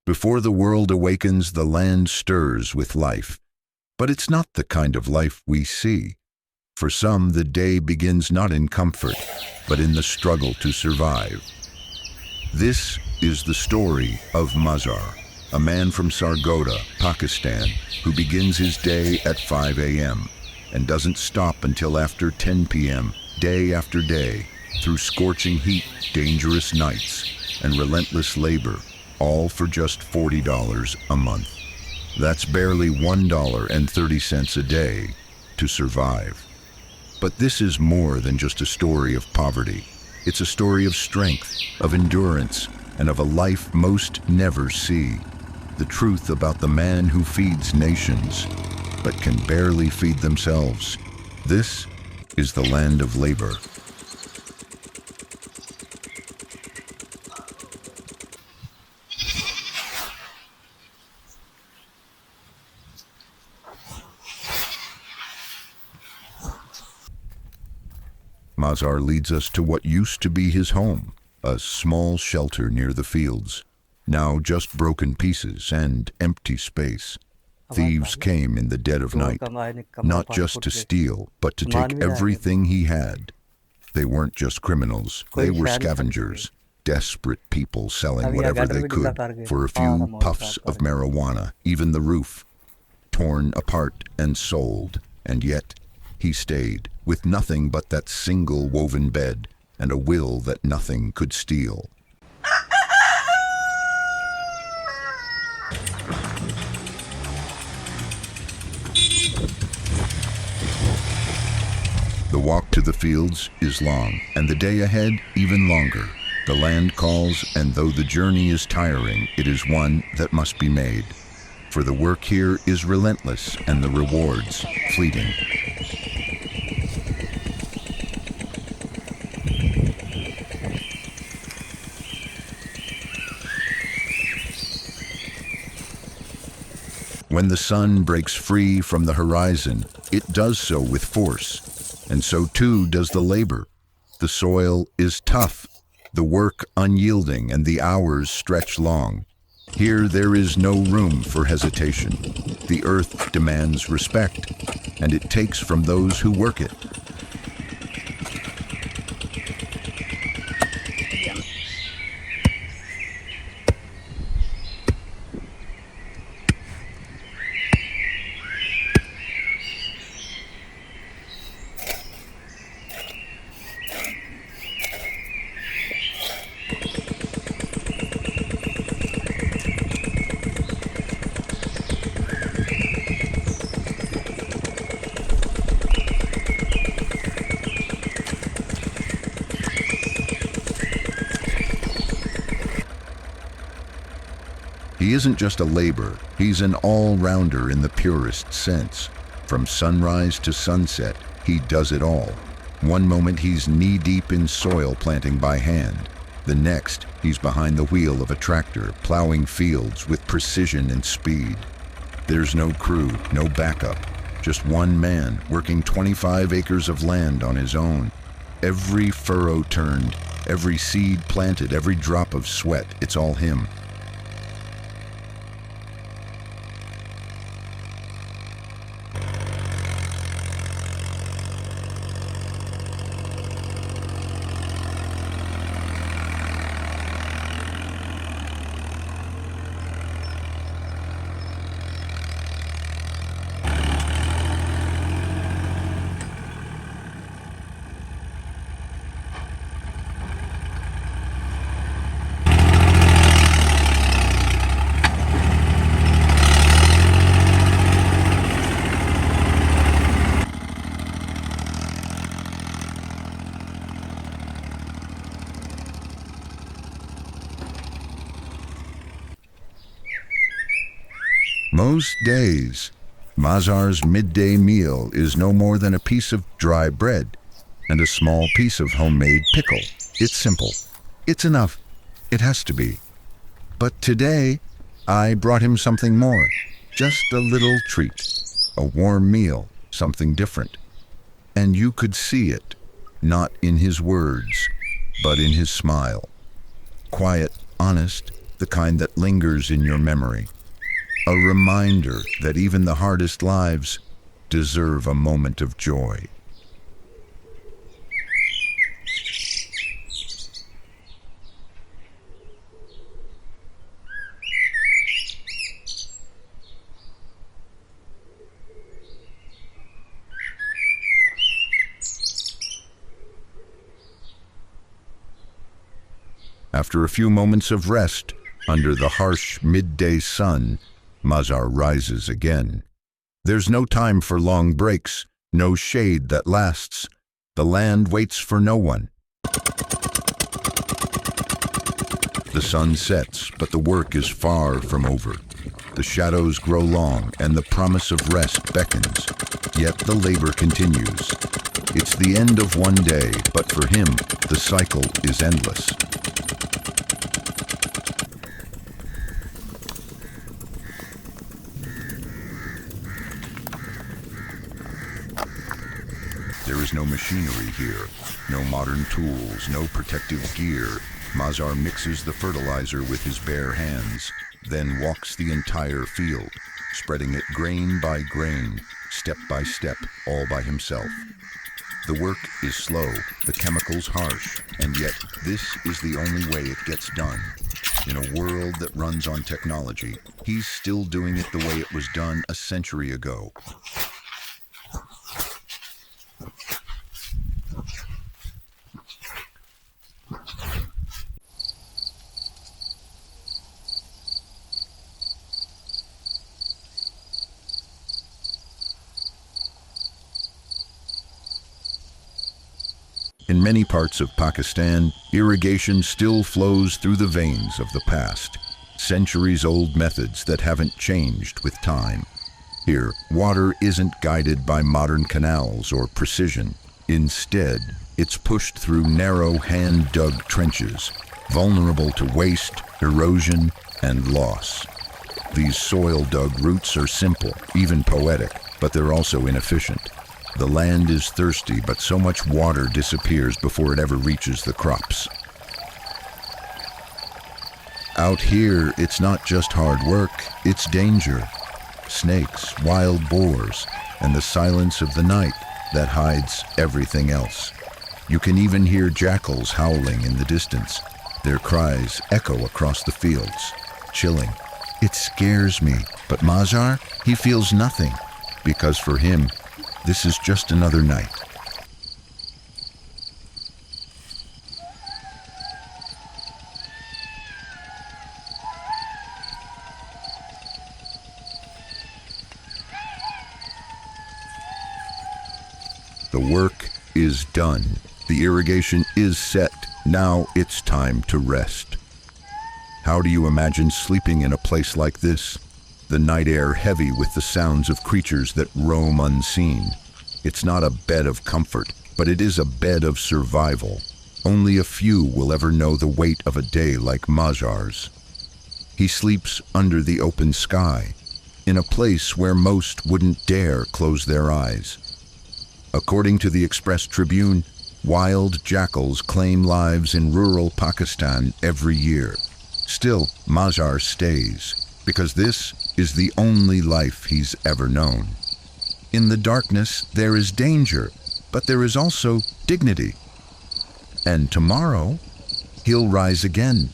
Before the world awakens, the land stirs with life. But it's not the kind of life we see. For some, the day begins not in comfort, but in the struggle to survive. This is the story of Mazhar, a man from Sargodha, Pakistan, who begins his day at 5 a.m. and doesn't stop until after 10 p.m., day after day, through scorching heat, dangerous nights, and relentless labor, all for just $40 a month. That's barely $1.30 a day to survive. But this is more than just a story of poverty. It's a story of strength, of endurance, and of a life most never see. The truth about the man who feeds nations, but can barely feed themselves. This is the land of labor. Mazhar leads us to what used to be his home, a small shelter near the fields, now just broken pieces and empty space. Thieves came in the dead of night, not just to steal, but to take everything he had. They weren't just criminals, they were scavengers, desperate people selling whatever they could for a few puffs of marijuana, even the roof, torn apart and sold. And yet, he stayed, with nothing but that single woven bed and a will that nothing could steal. The walk to the fields is long, and the day ahead even longer. The land calls, and though the journey is tiring, it is one that must be made. For the work here is relentless, and the rewards fleeting. When the sun breaks free from the horizon, it does so with force, and so too does the labor. The soil is tough, the work unyielding, and the hours stretch long. Here there is no room for hesitation. The earth demands respect, and it takes from those who work it. He isn't just a laborer, he's an all-rounder in the purest sense. From sunrise to sunset, he does it all. One moment he's knee-deep in soil planting by hand. The next, he's behind the wheel of a tractor, plowing fields with precision and speed. There's no crew, no backup, just one man working 25 acres of land on his own. Every furrow turned, every seed planted, every drop of sweat, it's all him. Most days, Mazhar's midday meal is no more than a piece of dry bread and a small piece of homemade pickle. It's simple. It's enough. It has to be. But today, I brought him something more. Just a little treat. A warm meal, something different. And you could see it, not in his words, but in his smile. Quiet, honest, the kind that lingers in your memory. A reminder that even the hardest lives deserve a moment of joy. After a few moments of rest, under the harsh midday sun, Mazhar rises again. There's no time for long breaks, no shade that lasts. The land waits for no one. The sun sets, but the work is far from over. The shadows grow long, and the promise of rest beckons. Yet the labor continues. It's the end of one day, but for him, the cycle is endless. There is no machinery here, no modern tools, no protective gear. Mazhar mixes the fertilizer with his bare hands, then walks the entire field, spreading it grain by grain, step by step, all by himself. The work is slow, the chemicals harsh, and yet this is the only way it gets done. In a world that runs on technology, he's still doing it the way it was done a century ago. In many parts of Pakistan, irrigation still flows through the veins of the past, centuries-old methods that haven't changed with time. Here, water isn't guided by modern canals or precision. Instead, it's pushed through narrow, hand-dug trenches, vulnerable to waste, erosion, and loss. These soil-dug routes are simple, even poetic, but they're also inefficient. The land is thirsty, but so much water disappears before it ever reaches the crops. Out here, it's not just hard work, it's danger. Snakes, wild boars, and the silence of the night that hides everything else. You can even hear jackals howling in the distance. Their cries echo across the fields, chilling. It scares me, but Mazhar, he feels nothing, because for him, this is just another night. The work is done. The irrigation is set. Now it's time to rest. How do you imagine sleeping in a place like this? The night air heavy with the sounds of creatures that roam unseen. It's not a bed of comfort, but it is a bed of survival. Only a few will ever know the weight of a day like Mazhar's. He sleeps under the open sky, in a place where most wouldn't dare close their eyes. According to the Express Tribune, wild jackals claim lives in rural Pakistan every year. Still, Mazhar stays, because this is the only life he's ever known. In the darkness, there is danger, but there is also dignity. And tomorrow, he'll rise again,